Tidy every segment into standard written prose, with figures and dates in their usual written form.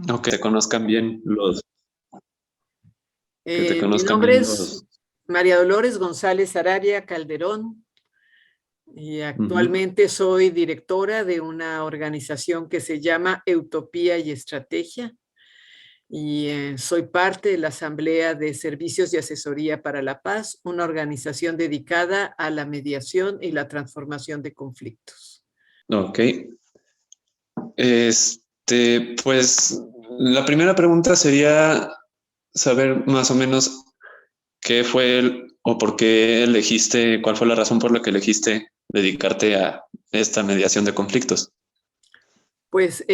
O que te conozcan bien los, que te Mi conozcan nombre bien es los. María Dolores González Araria Calderón y Ujú. actualmente soy directora de una organización que se llama Utopía y Estrategia y soy parte de la Asamblea de Servicios y Asesoría para la Paz, una organización dedicada a la mediación y la transformación de conflictos. Ok. Pues la primera pregunta sería saber más o menos qué fue o por qué elegiste, cuál fue la razón por la que elegiste dedicarte a esta mediación de conflictos. Pues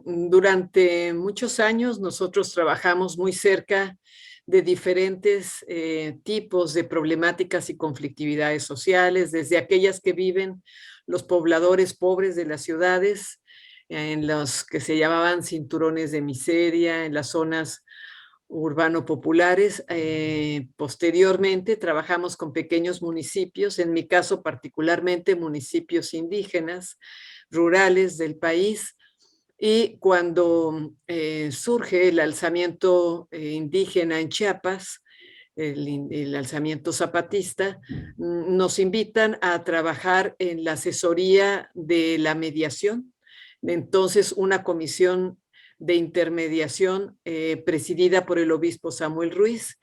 durante muchos años nosotros trabajamos muy cerca de diferentes tipos de problemáticas y conflictividades sociales, desde aquellas que viven los pobladores pobres de las ciudades, en los que se llamaban cinturones de miseria, en las zonas urbano-populares. Posteriormente trabajamos con pequeños municipios, en mi caso particularmente municipios indígenas, rurales del país, y cuando surge el alzamiento indígena en Chiapas, el alzamiento zapatista, nos invitan a trabajar en la asesoría de la mediación. Entonces, una comisión de intermediación presidida por el obispo Samuel Ruiz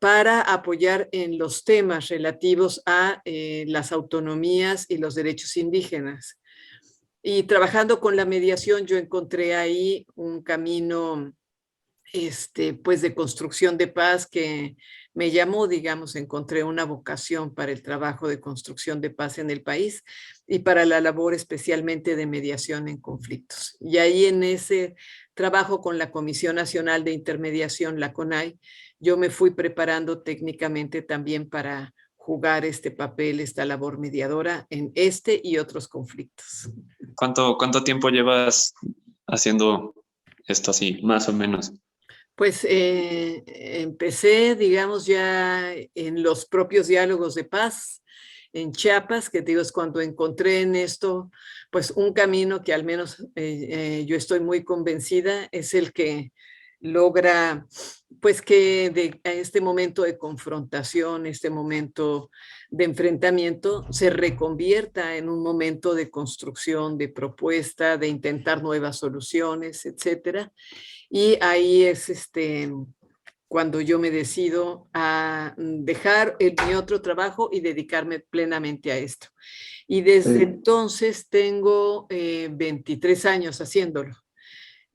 para apoyar en los temas relativos a las autonomías y los derechos indígenas. Y trabajando con la mediación, yo encontré ahí un camino pues de construcción de paz que me llamó, digamos, encontré una vocación para el trabajo de construcción de paz en el país y para la labor especialmente de mediación en conflictos. Y ahí en ese trabajo con la Comisión Nacional de Intermediación, la CONAI, yo me fui preparando técnicamente también para jugar este papel, esta labor mediadora en este y otros conflictos. ¿Cuánto tiempo llevas haciendo esto así, más o menos? Pues empecé, digamos, ya en los propios diálogos de paz en Chiapas, que digo, es cuando encontré en esto, pues un camino que al menos yo estoy muy convencida es el que logra, pues que de este momento de confrontación, este momento de enfrentamiento, se reconvierta en un momento de construcción, de propuesta, de intentar nuevas soluciones, etcétera. Y ahí es cuando yo me decido a dejar mi otro trabajo y dedicarme plenamente a esto. Y desde entonces tengo 23 años haciéndolo.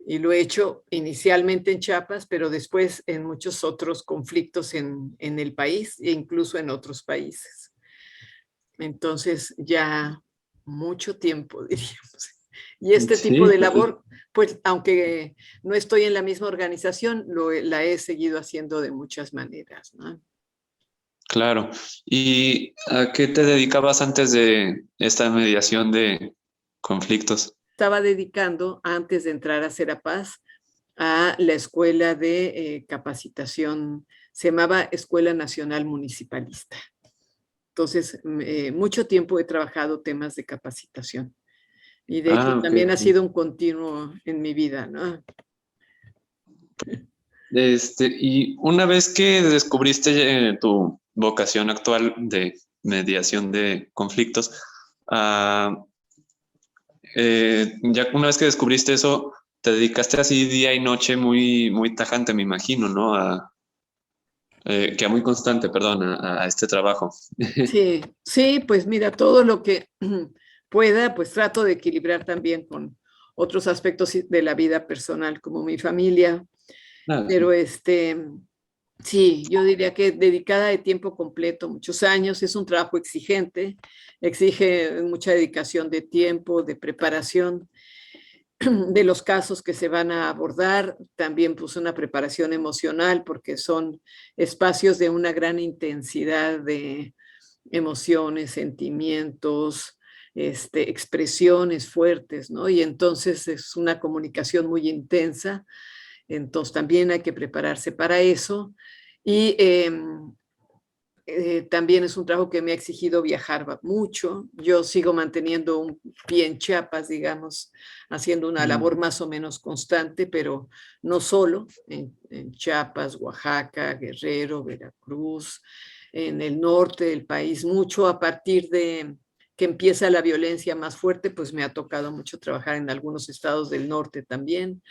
Y lo he hecho inicialmente en Chiapas, pero después en muchos otros conflictos en el país e incluso en otros países. Entonces ya mucho tiempo, diríamos. Y este tipo Sí, de labor, pues aunque no estoy en la misma organización, la he seguido haciendo de muchas maneras, ¿no? claro. ¿Y a qué te dedicabas antes de esta mediación de conflictos? Estaba dedicando, antes de entrar a Serapaz, a la escuela de capacitación, se llamaba Escuela Nacional Municipalista. Entonces, mucho tiempo he trabajado temas de capacitación. Y de hecho Ah, ok, también ha ok. sido un continuo en mi vida, ¿no? Y una vez que descubriste tu vocación actual de mediación de conflictos, ah, ya una vez que descubriste eso, te dedicaste así día y noche muy, muy tajante, me imagino, ¿no? Que a muy constante, perdón, a este trabajo. Sí, sí, pues mira, todo lo que pueda, pues trato de equilibrar también con otros aspectos de la vida personal, como mi familia, Claro, pero sí. sí, yo diría que dedicada de tiempo completo, muchos años, es un trabajo exigente, exige mucha dedicación de tiempo, de preparación de los casos que se van a abordar, también pues una preparación emocional, porque son espacios de una gran intensidad de emociones, sentimientos, expresiones fuertes, ¿no? Y entonces es una comunicación muy intensa, entonces también hay que prepararse para eso. Y también es un trabajo que me ha exigido viajar mucho. Yo sigo manteniendo un pie en Chiapas, digamos, haciendo una labor más o menos constante, pero no solo en Chiapas, Oaxaca, Guerrero, Veracruz, en el norte del país, mucho a partir de que empieza la violencia más fuerte, pues me ha tocado mucho trabajar en algunos estados del norte también.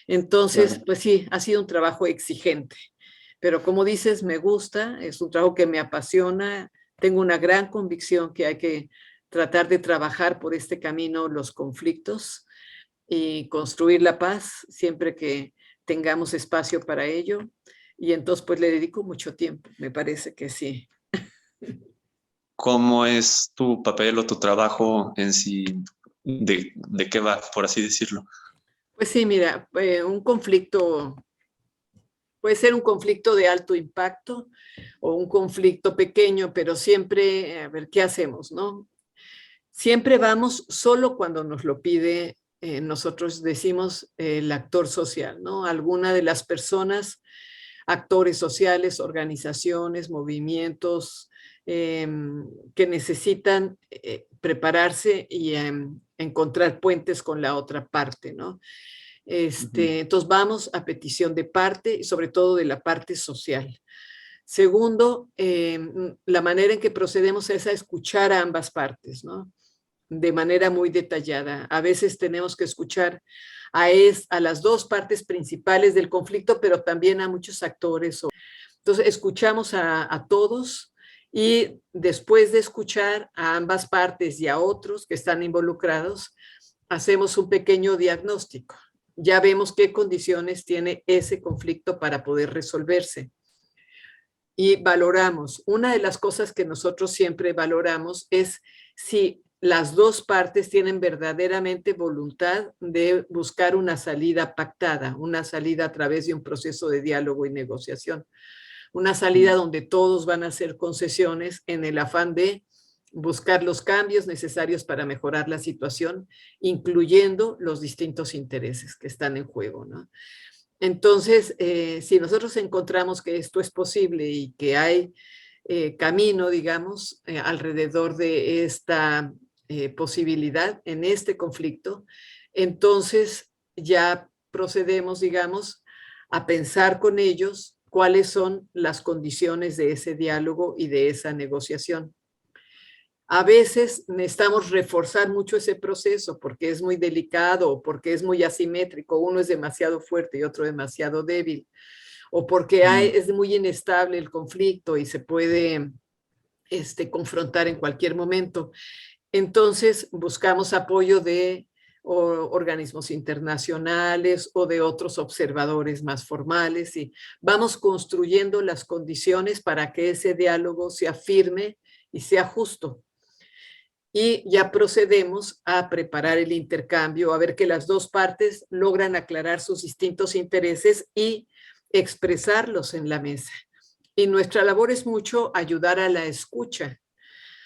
Entonces, Claro. pues sí, ha sido un trabajo exigente, pero como dices, me gusta, es un trabajo que me apasiona, tengo una gran convicción que hay que tratar de trabajar por este camino los conflictos y construir la paz siempre que tengamos espacio para ello. Y entonces, pues le dedico mucho tiempo, me parece que sí. ¿Cómo es tu papel o tu trabajo en sí? ¿De qué va, por así decirlo? Pues sí, mira, un conflicto puede ser un conflicto de alto impacto o un conflicto pequeño, pero siempre, a ver, ¿qué hacemos, no? Siempre vamos solo cuando nos lo pide, nosotros decimos el actor social, ¿no? Alguna de las personas, actores sociales, organizaciones, movimientos que necesitan prepararse y encontrar puentes con la otra parte, ¿no? Entonces vamos a petición de parte y sobre todo de la parte social. Segundo, la manera en que procedemos es a escuchar a ambas partes, ¿no? De manera muy detallada. A veces tenemos que escuchar a las dos partes principales del conflicto, pero también a muchos actores. Entonces, escuchamos a todos y después de escuchar a ambas partes y a otros que están involucrados, hacemos un pequeño diagnóstico. Ya vemos qué condiciones tiene ese conflicto para poder resolverse. Y valoramos. Una de las cosas que nosotros siempre valoramos es si las dos partes tienen verdaderamente voluntad de buscar una salida pactada, una salida a través de un proceso de diálogo y negociación, una salida donde todos van a hacer concesiones en el afán de buscar los cambios necesarios para mejorar la situación, incluyendo los distintos intereses que están en juego, ¿no? Entonces, si nosotros encontramos que esto es posible y que hay camino, digamos, alrededor de esta posibilidad en este conflicto, entonces ya procedemos, digamos, a pensar con ellos cuáles son las condiciones de ese diálogo y de esa negociación. A veces necesitamos reforzar mucho ese proceso porque es muy delicado o porque es muy asimétrico, uno es demasiado fuerte y otro demasiado débil, o porque es muy inestable el conflicto y se puede confrontar en cualquier momento. Entonces buscamos apoyo de organismos internacionales o de otros observadores más formales y vamos construyendo las condiciones para que ese diálogo sea firme y sea justo. Y ya procedemos a preparar el intercambio, a ver que las dos partes logran aclarar sus distintos intereses y expresarlos en la mesa. Y nuestra labor es mucho ayudar a la escucha,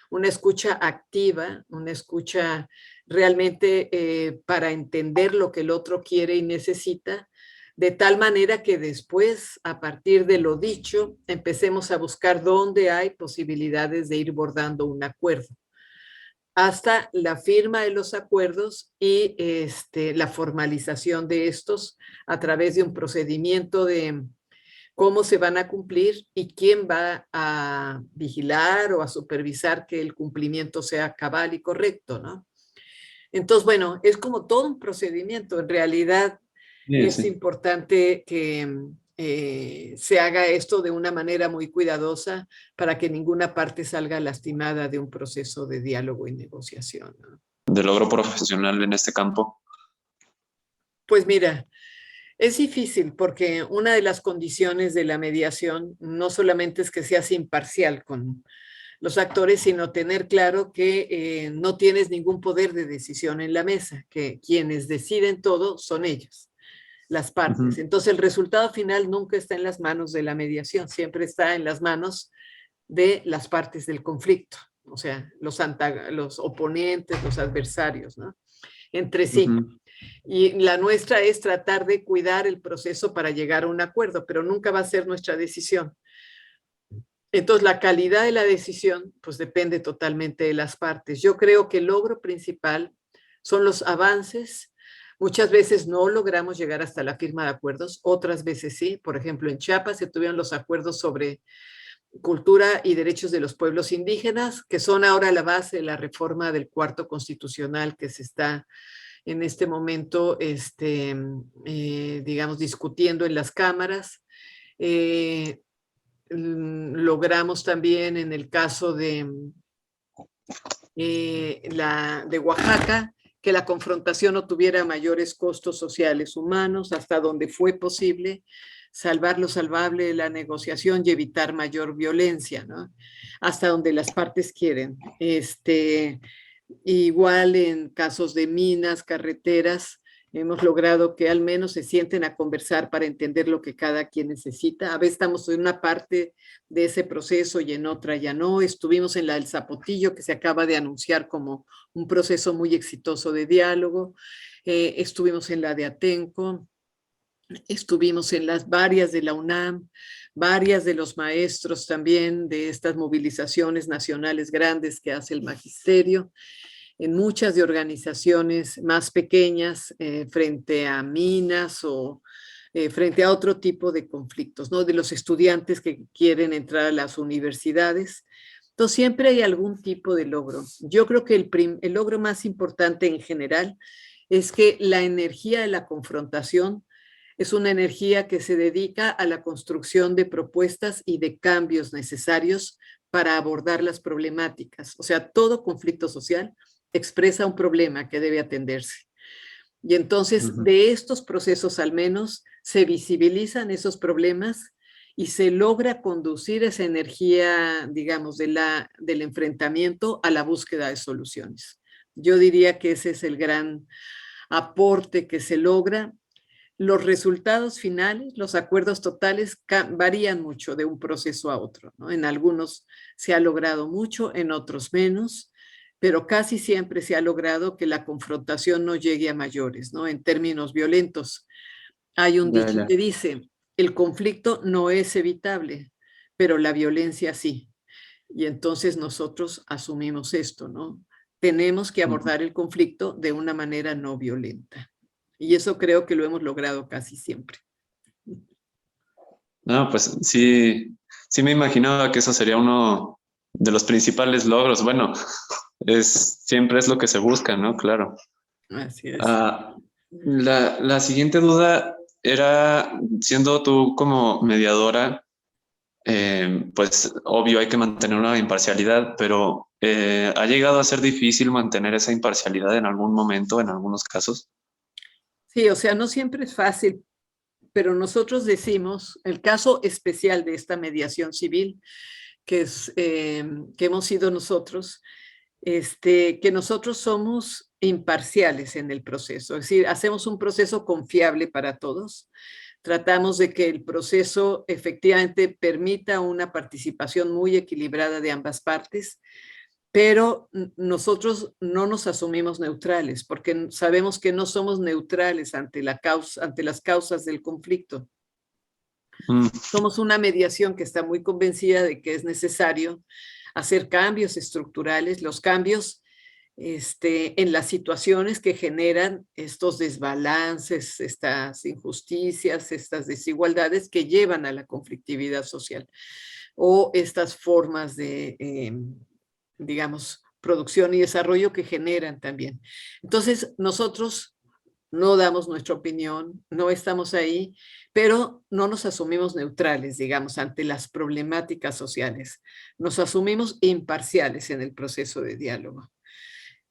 una escucha activa, una escucha realmente para entender lo que el otro quiere y necesita, de tal manera que después, a partir de lo dicho, empecemos a buscar dónde hay posibilidades de ir bordando un acuerdo hasta la firma de los acuerdos y la formalización de estos a través de un procedimiento de cómo se van a cumplir y quién va a vigilar o a supervisar que el cumplimiento sea cabal y correcto, ¿no? Entonces, bueno, es como todo un procedimiento. En realidad Sí, es sí. importante que se haga esto de una manera muy cuidadosa para que ninguna parte salga lastimada de un proceso de diálogo y negociación, ¿no? De logro profesional en este campo. Pues mira, es difícil porque una de las condiciones de la mediación no solamente es que seas imparcial con los actores, sino tener claro que no tienes ningún poder de decisión en la mesa, que quienes deciden todo son ellos, las partes. Entonces el resultado final nunca está en las manos de la mediación, siempre está en las manos de las partes del conflicto, o sea, los oponentes, los adversarios, ¿no? Entre sí. Y la nuestra es tratar de cuidar el proceso para llegar a un acuerdo, pero nunca va a ser nuestra decisión. Entonces, la calidad de la decisión, pues depende totalmente de las partes. Yo creo que el logro principal son los avances. Muchas veces no logramos llegar hasta la firma de acuerdos, otras veces sí. Por ejemplo, en Chiapas se tuvieron los acuerdos sobre cultura y derechos de los pueblos indígenas, que son ahora la base de la reforma del cuarto constitucional que se está en este momento, digamos, discutiendo en las cámaras. Logramos también en el caso de Oaxaca que la confrontación no tuviera mayores costos sociales humanos hasta donde fue posible, salvar lo salvable de la negociación y evitar mayor violencia, ¿no? Hasta donde las partes quieren. Igual en casos de minas, carreteras, hemos logrado que al menos se sienten a conversar para entender lo que cada quien necesita. A veces estamos en una parte de ese proceso y en otra ya no. Estuvimos en la del Zapotillo, que se acaba de anunciar como un proceso muy exitoso de diálogo. Estuvimos en la de Atenco. Estuvimos en las varias de la UNAM, varias de los maestros también de estas movilizaciones nacionales grandes que hace el magisterio, en muchas de organizaciones más pequeñas frente a minas o frente a otro tipo de conflictos, ¿no? De los estudiantes que quieren entrar a las universidades. Entonces siempre hay algún tipo de logro. Yo creo que el logro más importante en general es que la energía de la confrontación es una energía que se dedica a la construcción de propuestas y de cambios necesarios para abordar las problemáticas. O sea, todo conflicto social expresa un problema que debe atenderse. Y entonces, de estos procesos al menos, se visibilizan esos problemas y se logra conducir esa energía, digamos, del enfrentamiento a la búsqueda de soluciones. Yo diría que ese es el gran aporte que se logra. Los resultados finales, los acuerdos totales varían mucho de un proceso a otro, ¿no? En algunos se ha logrado mucho, en otros menos, pero casi siempre se ha logrado que la confrontación no llegue a mayores, ¿no? En términos violentos. Hay un Ya, dicho ya. que dice, el conflicto no es evitable, pero la violencia sí. Y entonces nosotros asumimos esto, ¿no? Tenemos que Ujú. abordar el conflicto de una manera no violenta. Y eso creo que lo hemos logrado casi siempre. No, pues sí, sí me imaginaba que eso sería uno de los principales logros. Bueno, siempre es lo que se busca, ¿no? Claro. Así es. Ah, la siguiente duda era, siendo tú como mediadora, pues obvio hay que mantener una imparcialidad, pero ¿ha llegado a ser difícil mantener esa imparcialidad en algún momento, en algunos casos? Sí, o sea, no siempre es fácil, pero nosotros decimos, el caso especial de esta mediación civil, que hemos sido nosotros, que nosotros somos imparciales en el proceso, es decir, hacemos un proceso confiable para todos, tratamos de que el proceso efectivamente permita una participación muy equilibrada de ambas partes, pero nosotros no nos asumimos neutrales, porque sabemos que no somos neutrales ante ante las causas del conflicto. Mm, Somos una mediación que está muy convencida de que es necesario hacer cambios estructurales, los cambios en las situaciones que generan estos desbalances, estas injusticias, estas desigualdades que llevan a la conflictividad social o estas formas de, digamos, producción y desarrollo que generan también. Entonces, nosotros no damos nuestra opinión, no estamos ahí, pero no nos asumimos neutrales, digamos, ante las problemáticas sociales. Nos asumimos imparciales en el proceso de diálogo.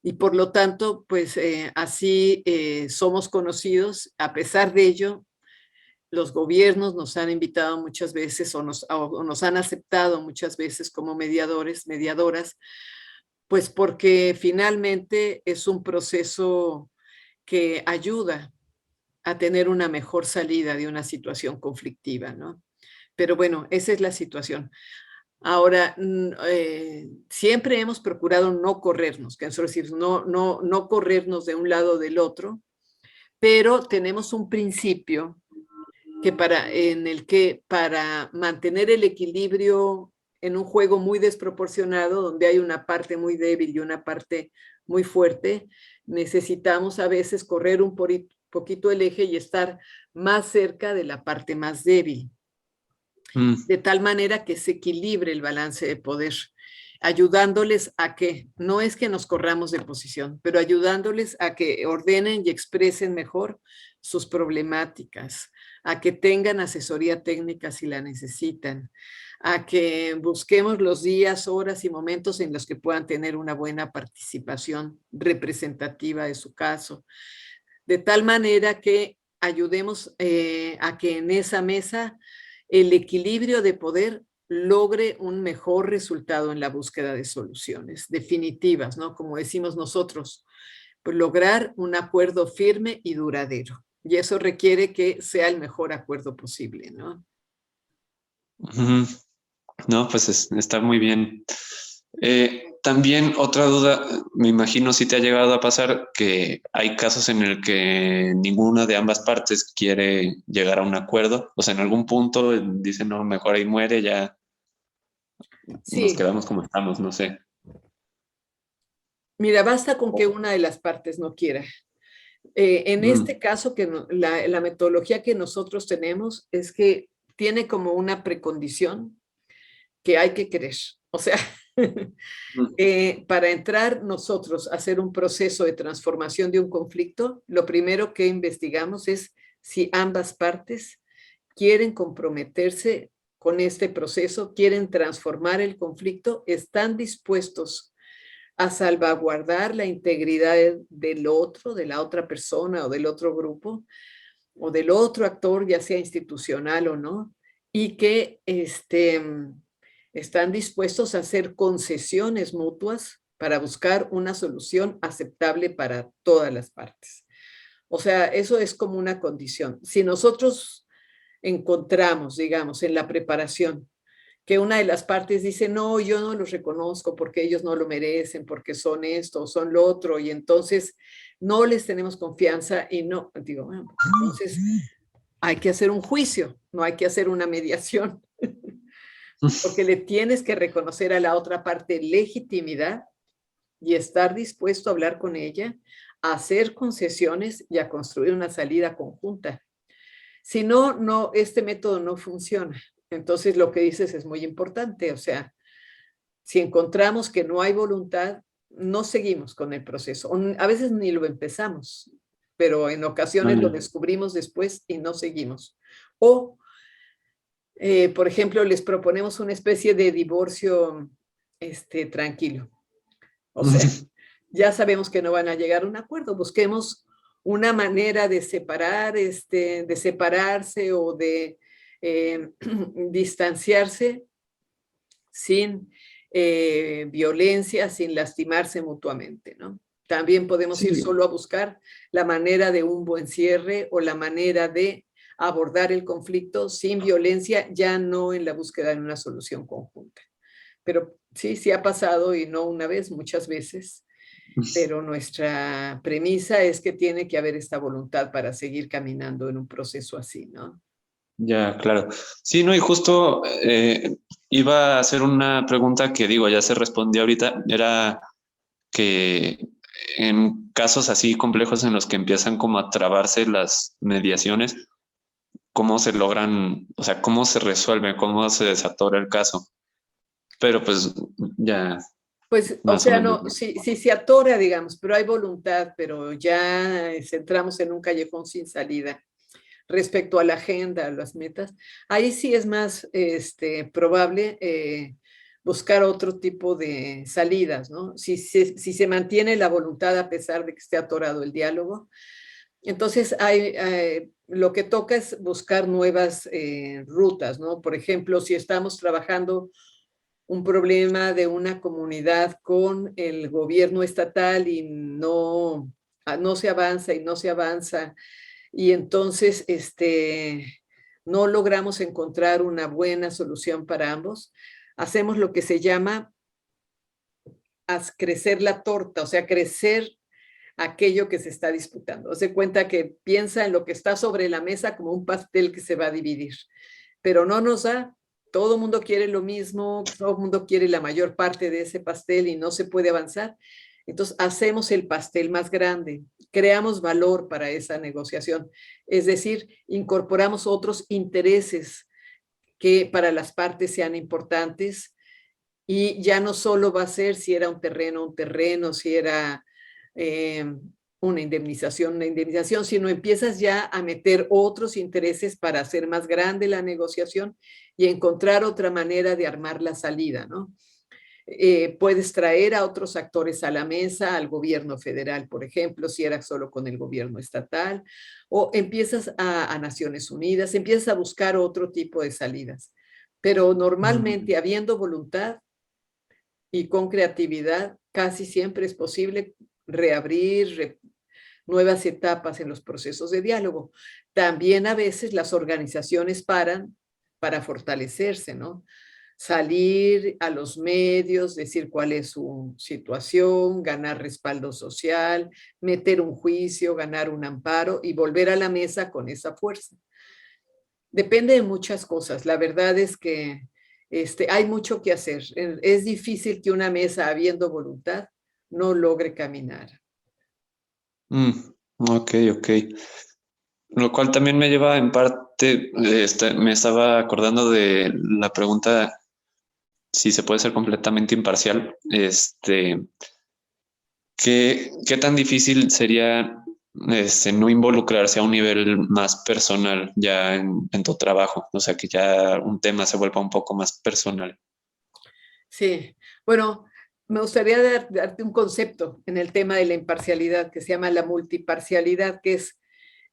Y por lo tanto, pues así somos conocidos. A pesar de ello, los gobiernos nos han invitado muchas veces o nos han aceptado muchas veces como mediadores, mediadoras, pues porque finalmente es un proceso que ayuda a tener una mejor salida de una situación conflictiva, ¿no? Pero bueno, esa es la situación. Ahora, siempre hemos procurado no corrernos, que nosotros decimos, no corrernos de un lado o del otro, pero tenemos un principio en el que para mantener el equilibrio en un juego muy desproporcionado, donde hay una parte muy débil y una parte muy fuerte, necesitamos a veces correr un poquito el eje y estar más cerca de la parte más débil, de tal manera que se equilibre el balance de poder, ayudándoles a que, no es que nos corramos de posición, pero ayudándoles a que ordenen y expresen mejor sus problemáticas, a que tengan asesoría técnica si la necesitan, a que busquemos los días, horas y momentos en los que puedan tener una buena participación representativa de su caso, de tal manera que ayudemos a que en esa mesa el equilibrio de poder logre un mejor resultado en la búsqueda de soluciones definitivas, ¿no? Como decimos nosotros, pues lograr un acuerdo firme y duradero. Y eso requiere que sea el mejor acuerdo posible, ¿no? Ujú. No, pues está muy bien. También otra duda, me imagino si te ha llegado a pasar que hay casos en el que ninguna de ambas partes quiere llegar a un acuerdo, o sea, en algún punto dicen, no, mejor ahí muere, ya nos Sí, quedamos como estamos, no sé. mira, basta con que una de las partes no quiera. En Mm, este caso, que la metodología que nosotros tenemos es que tiene como una precondición que hay que querer. O sea, mm, para entrar nosotros a hacer un proceso de transformación de un conflicto, lo primero que investigamos es si ambas partes quieren comprometerse con este proceso, quieren transformar el conflicto, están dispuestos a salvaguardar la integridad del otro, de la otra persona o del otro grupo o del otro actor, ya sea institucional o no, y que están dispuestos a hacer concesiones mutuas para buscar una solución aceptable para todas las partes. O sea, eso es como una condición. Si nosotros encontramos, digamos, en la preparación, que una de las partes dice, no, yo no los reconozco porque ellos no lo merecen, porque son esto, son lo otro, y entonces no les tenemos confianza y no, digo, bueno, entonces hay que hacer un juicio, no hay que hacer una mediación, porque le tienes que reconocer a la otra parte legitimidad y estar dispuesto a hablar con ella, a hacer concesiones y a construir una salida conjunta. Si no, no, este método no funciona. Entonces lo que dices es muy importante, o sea, si encontramos que no hay voluntad, no seguimos con el proceso. A veces ni lo empezamos, pero en ocasiones lo vale. descubrimos después y no seguimos. O, por ejemplo, les proponemos una especie de divorcio tranquilo. O sea, ya sabemos que no van a llegar a un acuerdo. Busquemos una manera de separar, de separarse o de distanciarse sin violencia, sin lastimarse mutuamente, ¿no? También podemos ir Sí, solo a buscar la manera de un buen cierre o la manera de abordar el conflicto sin violencia, ya no en la búsqueda de una solución conjunta. Pero sí, sí ha pasado y no una vez, muchas veces, pero nuestra premisa es que tiene que haber esta voluntad para seguir caminando en un proceso así, ¿no? ya, claro. Sí, no, y justo iba a hacer una pregunta que digo, ya se respondió ahorita, era que en casos así complejos en los que empiezan como a trabarse las mediaciones, ¿cómo se logran, o sea, cómo se resuelve, cómo se desatora el caso? Pero pues ya Pues, o más o sea, menos, no, ¿no? sí se atora, digamos, pero hay voluntad, pero ya entramos en un callejón sin salida. Respecto a la agenda, a las metas, ahí sí es más probable buscar otro tipo de salidas, ¿no? Si se mantiene la voluntad a pesar de que esté atorado el diálogo, entonces lo que toca es buscar nuevas rutas, ¿no? Por ejemplo, si estamos trabajando un problema de una comunidad con el gobierno estatal y no se avanza y no se avanza, y entonces no logramos encontrar una buena solución para ambos, hacemos lo que se llama crecer la torta, o sea, crecer aquello que se está disputando. Se cuenta que piensa en lo que está sobre la mesa como un pastel que se va a dividir, pero no nos da. todo el mundo quiere lo mismo, todo el mundo quiere la mayor parte de ese pastel y no se puede avanzar. Entonces hacemos el pastel más grande, creamos valor para esa negociación, es decir, incorporamos otros intereses que para las partes sean importantes y ya no solo va a ser si era un terreno, si era eh, una indemnización, sino empiezas ya a meter otros intereses para hacer más grande la negociación y encontrar otra manera de armar la salida, ¿no? Puedes traer a otros actores a la mesa, al gobierno federal, por ejemplo, si era solo con el gobierno estatal, o empiezas a Naciones Unidas, empiezas a buscar otro tipo de salidas. Pero normalmente, habiendo voluntad y con creatividad, casi siempre es posible reabrir nuevas etapas en los procesos de diálogo. También a veces las organizaciones paran para fortalecerse, ¿no? Salir a los medios, decir cuál es su situación, ganar respaldo social, meter un juicio, ganar un amparo y volver a la mesa con esa fuerza. Depende de muchas cosas. La verdad es que hay mucho que hacer. Es difícil que una mesa, habiendo voluntad, no logre caminar. Ok, ok. Lo cual también me lleva en parte, me estaba acordando de la pregunta si se puede ser completamente imparcial. ¿Qué tan difícil sería no involucrarse a un nivel más personal ya en tu trabajo? O sea, que ya un tema se vuelva un poco más personal. Sí, bueno, me gustaría darte un concepto en el tema de la imparcialidad que se llama la multiparcialidad, que es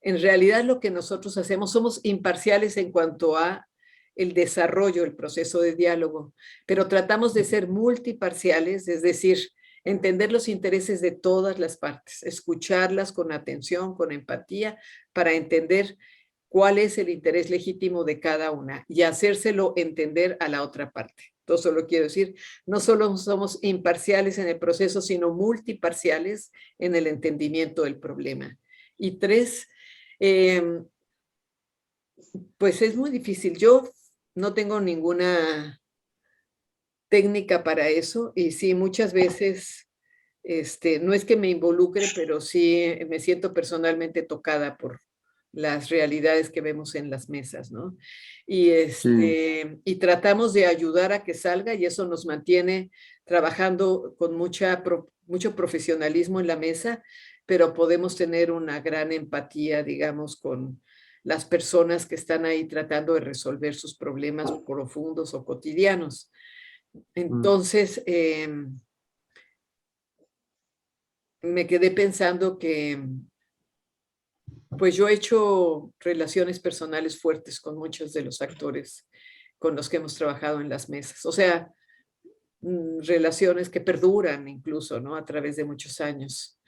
en realidad lo que nosotros hacemos. Somos imparciales en cuanto a el desarrollo, el proceso de diálogo, pero tratamos de ser multiparciales, es decir, entender los intereses de todas las partes, escucharlas con atención, con empatía, para entender cuál es el interés legítimo de cada una y hacérselo entender a la otra parte. Entonces, solo quiero decir, no solo somos imparciales en el proceso, sino multiparciales en el entendimiento del problema. Y tres, pues es muy difícil. Yo no tengo ninguna técnica para eso y sí, muchas veces, no es que me involucre, pero sí me siento personalmente tocada por las realidades que vemos en las mesas, ¿no? Y, Sí. y tratamos de ayudar a que salga y eso nos mantiene trabajando con mucho profesionalismo en la mesa, pero podemos tener una gran empatía, digamos, con las personas que están ahí tratando de resolver sus problemas profundos o cotidianos. Entonces, me quedé pensando que, pues yo he hecho relaciones personales fuertes con muchos de los actores con los que hemos trabajado en las mesas. O sea, relaciones que perduran incluso, ¿no? A través de muchos años.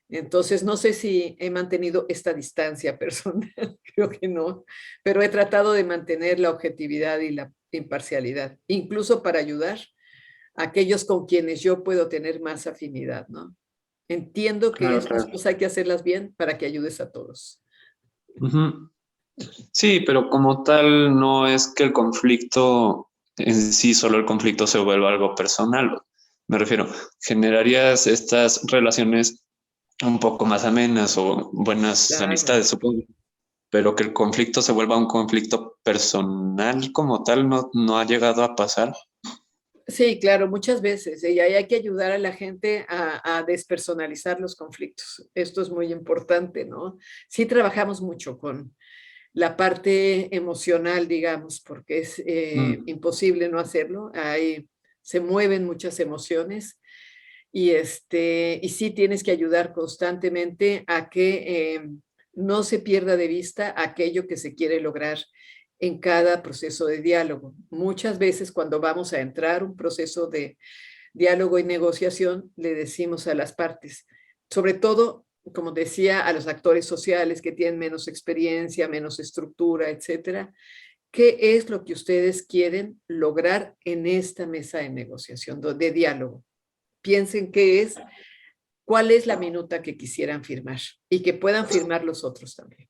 Entonces, no sé si he mantenido esta distancia personal, creo que no, pero he tratado de mantener la objetividad y la imparcialidad, incluso para ayudar a aquellos con quienes yo puedo tener más afinidad, ¿no? Entiendo que Claro, estas claro. cosas hay que hacerlas bien para que ayudes a todos. Ujú. Sí, pero como tal, no es que el conflicto en sí, solo el conflicto se vuelva algo personal. Me refiero, generarías estas relaciones un poco más amenas o buenas Claro. amistades, supongo, pero que el conflicto se vuelva un conflicto personal como tal no ha llegado a pasar. Sí, claro, muchas veces. Y ahí hay que ayudar a la gente a despersonalizar los conflictos. Esto es muy importante, ¿no? Sí trabajamos mucho con la parte emocional, digamos, porque es Mm, imposible no hacerlo. Ahí se mueven muchas emociones y, y sí tienes que ayudar constantemente a que no se pierda de vista aquello que se quiere lograr en cada proceso de diálogo. Muchas veces cuando vamos a entrar un proceso de diálogo y negociación, le decimos a las partes, sobre todo, como decía, a los actores sociales que tienen menos experiencia, menos estructura, etcétera, ¿qué es lo que ustedes quieren lograr en esta mesa de negociación, de diálogo? Piensen cuál es la minuta que quisieran firmar y que puedan firmar los otros también.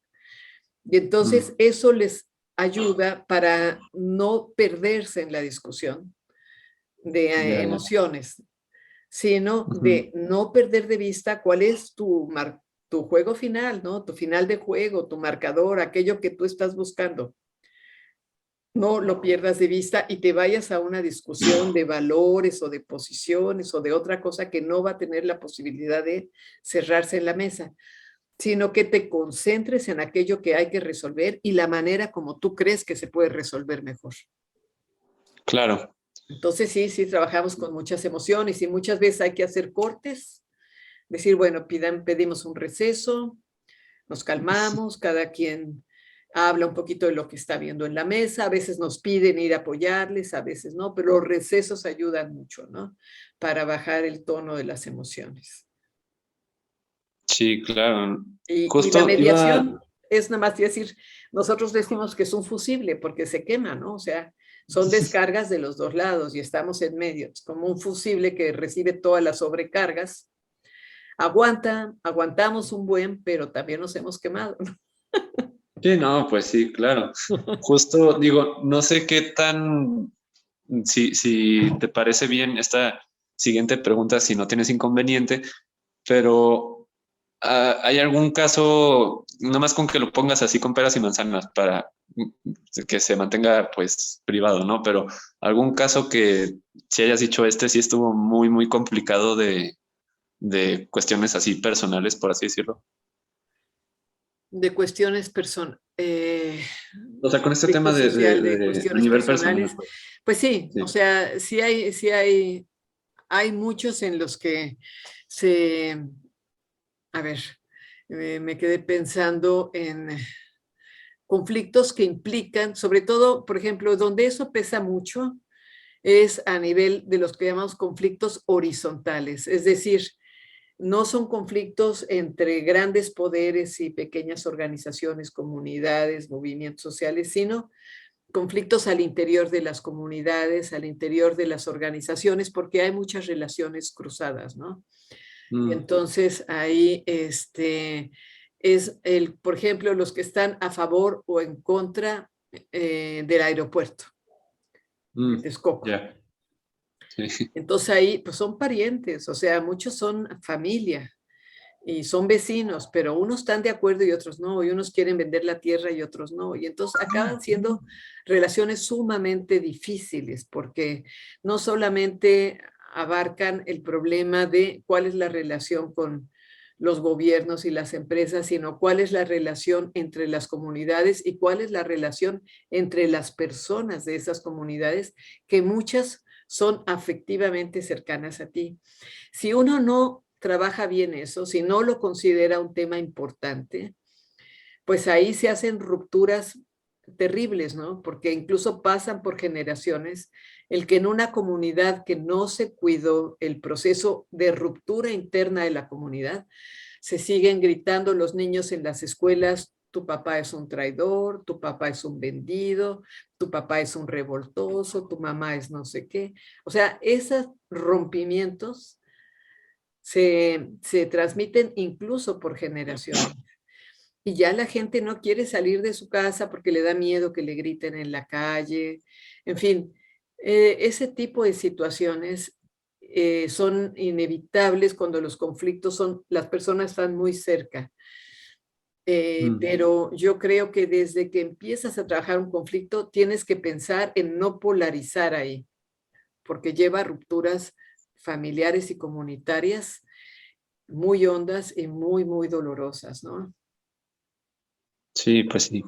Y entonces mm, eso les ayuda para no perderse en la discusión de Ya, ya. emociones, sino Ujú. de no perder de vista cuál es tu juego final, ¿no? Tu final de juego, tu marcador, aquello que tú estás buscando. No lo pierdas de vista y te vayas a una discusión de valores o de posiciones o de otra cosa que no va a tener la posibilidad de cerrarse en la mesa, sino que te concentres en aquello que hay que resolver y la manera como tú crees que se puede resolver mejor. Claro. Entonces sí, trabajamos con muchas emociones y muchas veces hay que hacer cortes, decir, bueno, pedimos un receso, nos calmamos, cada quien habla un poquito de lo que está viendo en la mesa, a veces nos piden ir a apoyarles, a veces no, pero los recesos ayudan mucho, ¿no? Para bajar el tono de las emociones. Sí, claro. Y la Justo iba, mediación es nada más decir, nosotros decimos que es un fusible porque se quema, ¿no? O sea, son descargas de los dos lados y estamos en medio. Es como un fusible que recibe todas las sobrecargas. Aguantamos un buen, pero también nos hemos quemado, ¿no? sí, no, pues sí, claro. Justo digo, no sé qué tan, si te parece bien esta siguiente pregunta, si no tienes inconveniente, pero ¿hay algún caso, nada más con que lo pongas así con peras y manzanas para que se mantenga pues privado, ¿no? Pero algún caso que si hayas dicho este sí estuvo muy, muy complicado de cuestiones así personales, por así decirlo. De cuestiones O sea, con este tema conflicto social, de a cuestiones nivel personal, personales. pues. Pues sí, o Sí. sea, hay muchos en los que se, a ver, me quedé pensando en conflictos que implican, sobre todo, por ejemplo, donde eso pesa mucho, es a nivel de los que llamamos conflictos horizontales, es decir, no son conflictos entre grandes poderes y pequeñas organizaciones, comunidades, movimientos sociales, sino conflictos al interior de las comunidades, al interior de las organizaciones, porque hay muchas relaciones cruzadas, ¿no? Y Mm, entonces ahí por ejemplo, los que están a favor o en contra del aeropuerto de mm, Texcoco. ya. Sí. Entonces ahí pues son parientes, o sea, muchos son familia y son vecinos, pero unos están de acuerdo y otros no, y unos quieren vender la tierra y otros no, y entonces acaban siendo relaciones sumamente difíciles porque no solamente abarcan el problema de cuál es la relación con los gobiernos y las empresas, sino cuál es la relación entre las comunidades y cuál es la relación entre las personas de esas comunidades, que muchas son afectivamente cercanas a ti. Si uno no trabaja bien eso, si no lo considera un tema importante, pues ahí se hacen rupturas terribles, ¿no? Porque incluso pasan por generaciones el que en una comunidad que no se cuidó el proceso de ruptura interna de la comunidad, se siguen gritando los niños en las escuelas, tu papá es un traidor, tu papá es un vendido, tu papá es un revoltoso, tu mamá es no sé qué. O sea, esos rompimientos se transmiten incluso por generaciones. Y ya la gente no quiere salir de su casa porque le da miedo que le griten en la calle. En fin, ese tipo de situaciones son inevitables cuando los conflictos son, las personas están muy cerca. Mm, Pero yo creo que desde que empiezas a trabajar un conflicto, tienes que pensar en no polarizar ahí, porque lleva a rupturas familiares y comunitarias muy hondas y muy, muy dolorosas, ¿no? sí, pues sí.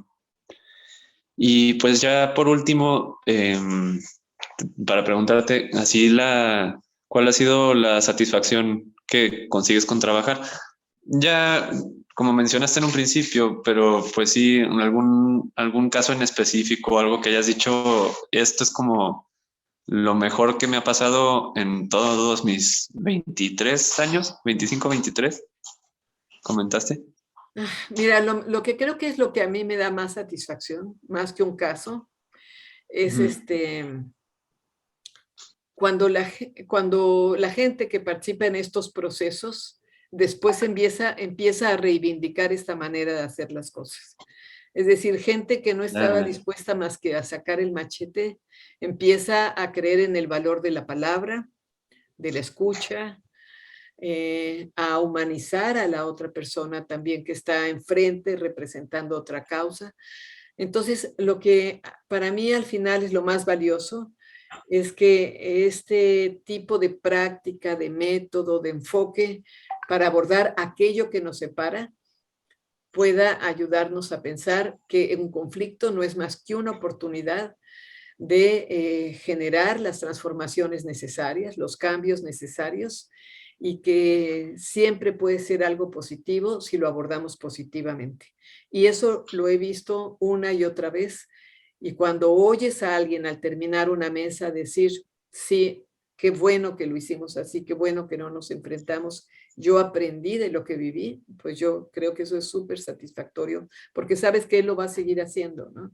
Y pues ya por último, para preguntarte, así ¿cuál ha sido la satisfacción que consigues con trabajar? Ya, como mencionaste en un principio, pero pues sí, en algún caso en específico, algo que hayas dicho, esto es como lo mejor que me ha pasado en todos mis 23 años, 25, 23, comentaste. Mira, lo que creo que es lo que a mí me da más satisfacción, más que un caso, es Ujú. cuando la gente que participa en estos procesos después empieza a reivindicar esta manera de hacer las cosas. Es decir, gente que no estaba Claro. dispuesta más que a sacar el machete, empieza a creer en el valor de la palabra, de la escucha, a humanizar a la otra persona también que está enfrente representando otra causa. Entonces, lo que para mí al final es lo más valioso es que este tipo de práctica, de método, de enfoque para abordar aquello que nos separa, pueda ayudarnos a pensar que un conflicto no es más que una oportunidad de generar las transformaciones necesarias, los cambios necesarios, y que siempre puede ser algo positivo si lo abordamos positivamente. Y eso lo he visto una y otra vez. Y cuando oyes a alguien al terminar una mesa decir, sí, qué bueno que lo hicimos así, qué bueno que no nos enfrentamos, yo aprendí de lo que viví, pues yo creo que eso es súper satisfactorio, porque sabes que él lo va a seguir haciendo, ¿no?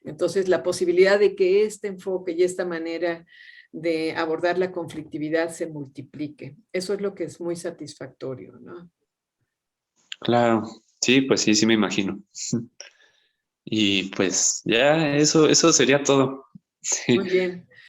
Entonces, la posibilidad de que este enfoque y esta manera de abordar la conflictividad se multiplique. Eso es lo que es muy satisfactorio, ¿no? Claro, sí, pues sí, sí me imagino. Y pues ya eso sería todo. Muy bien.